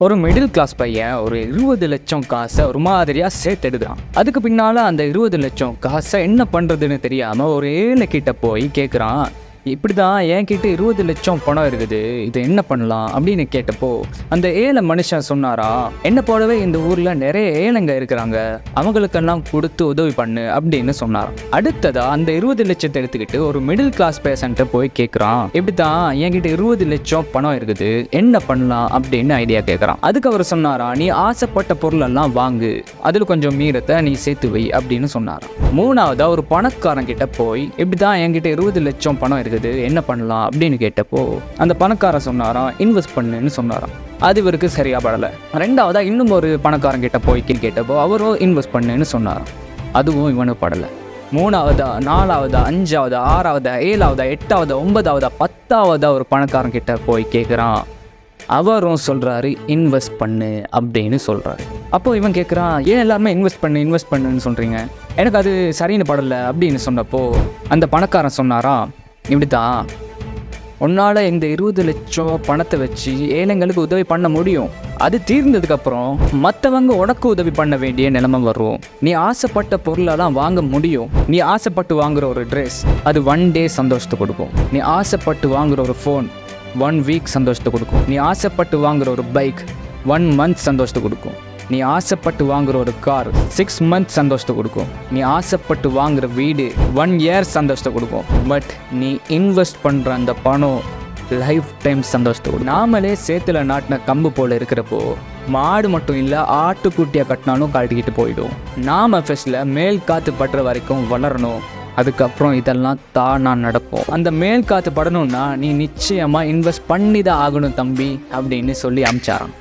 ஒரு middle class பையன் ஒரு 20 லட்சம் காசை ஒரு மாதிரியாக சேர்த்தெடுக்கிறான். அதுக்கு பின்னால் அந்த 20 லட்சம் காசை என்ன பண்ணுறதுன்னு தெரியாமல் ஒரு ஏழை கிட்ட போய் கேட்குறான். இப்படி தான் என்கிட்ட 20 லட்சம் பணம் இருக்குது, இது என்ன பண்ணலாம் அப்படின்னு கேட்டப்போ அந்த ஏழை மனுஷன் சொன்னாரா, என்ன போலவே இந்த ஊரில் நிறைய ஏழைங்க இருக்கிறாங்க, அவங்களுக்கெல்லாம் கொடுத்து உதவி பண்ணு அப்படின்னு சொன்னாராம். அடுத்ததா அந்த 20 லட்சத்தை எடுத்துக்கிட்டு ஒரு மிடில் கிளாஸ் பேஷண்ட்டை போய் கேட்குறான். இப்படி தான் என்கிட்ட 20 லட்சம் பணம் இருக்குது, என்ன பண்ணலாம் அப்படின்னு ஐடியா கேட்குறான். அதுக்கு அவர் சொன்னாரா, நீ ஆசைப்பட்ட பொருளெல்லாம் வாங்கு, அதில் கொஞ்சம் மீறத்தை நீ சேர்த்து வை அப்படின்னு சொன்னாராம். மூணாவதா ஒரு பணக்காரன் கிட்ட போய் இப்படி தான் என்கிட்ட 20 லட்சம் பணம் இருக்குது, என்ன பண்ணலாம் அப்படின்னு கேட்டப்போ அந்த பணக்காரன் சொன்னாராம், இன்வெஸ்ட் பண்ணுன்னு சொன்னாராம். அது இவருக்கு சரியா படலை. ரெண்டாவதா இன்னும் ஒரு பணக்காரன் கிட்ட போய் கேட்டப்போ அவரும் இன்வெஸ்ட் பண்ணுன்னு சொன்னாராம். அதுவும் இவனுக்கு படலை. மூணாவதா, நாலாவதா, அஞ்சாவதா, ஆறாவதா, ஏழாவதா, எட்டாவதா, ஒன்பதாவதா, 10ஆவதா ஒரு பணக்காரன் கிட்ட போய் கேட்குறான். அவரும் சொல்கிறாரு இன்வெஸ்ட் பண்ணு அப்படின்னு சொல்கிறாரு. அப்போது இவன் கேட்குறான், ஏன் எல்லாருமே இன்வெஸ்ட் பண்ணுன்னு சொல்கிறீங்க, எனக்கு அது சரின்னு படலை அப்படின்னு சொன்னப்போ அந்த பணக்காரன் சொன்னாரா, இப்படி தான் உன்னால் இந்த 20 லட்சம் பணத்தை வச்சு ஏழைங்களுக்கு உதவி பண்ண முடியும், அது தீர்ந்ததுக்கப்புறம் மற்றவங்க உனக்கு உதவி பண்ண வேண்டிய நிலைமை வரும். நீ ஆசைப்பட்ட பொருளெல்லாம் வாங்க முடியும். நீ ஆசைப்பட்டு வாங்குகிற ஒரு ட்ரெஸ் அது 1 டே சந்தோஷத்தை கொடுக்கும். நீ ஆசைப்பட்டு வாங்குகிற ஒரு ஃபோன் 1 வீக் சந்தோஷத்தை கொடுக்கும். நீ ஆசைப்பட்டு வாங்குகிற ஒரு பைக் 1 மந்த் சந்தோஷத்தை கொடுக்கும். நீ ஆசைப்பட்டு வாங்குகிற ஒரு கார் 6 மந்த் சந்தோஷத்தை கொடுக்கும். நீ ஆசைப்பட்டு வாங்குகிற வீடு 1 இயர் சந்தோஷத்தை கொடுக்கும். பட் நீ இன்வெஸ்ட் பண்ணுற அந்த பணம் லைஃப் டைம் சந்தோஷத்தை கொடுக்கும். நாமளே சேத்துல நாட்டின கம்பு போல் இருக்கிறப்போ மாடு மட்டும் இல்லை, ஆட்டுக்குட்டியாக கட்டினாலும் கழட்டிக்கிட்டு போயிடும். நாம ஃபர்ஸ்ட்ல மேல் காற்று படுற வரைக்கும் வளரணும், அதுக்கப்புறம் இதெல்லாம் தானா நடக்கும். அந்த மேல் காற்று படணும்னா நீ நிச்சயமாக இன்வெஸ்ட் பண்ணி தான் ஆகணும் தம்பி அப்படின்னு சொல்லி அனுப்பிச்சாரான்.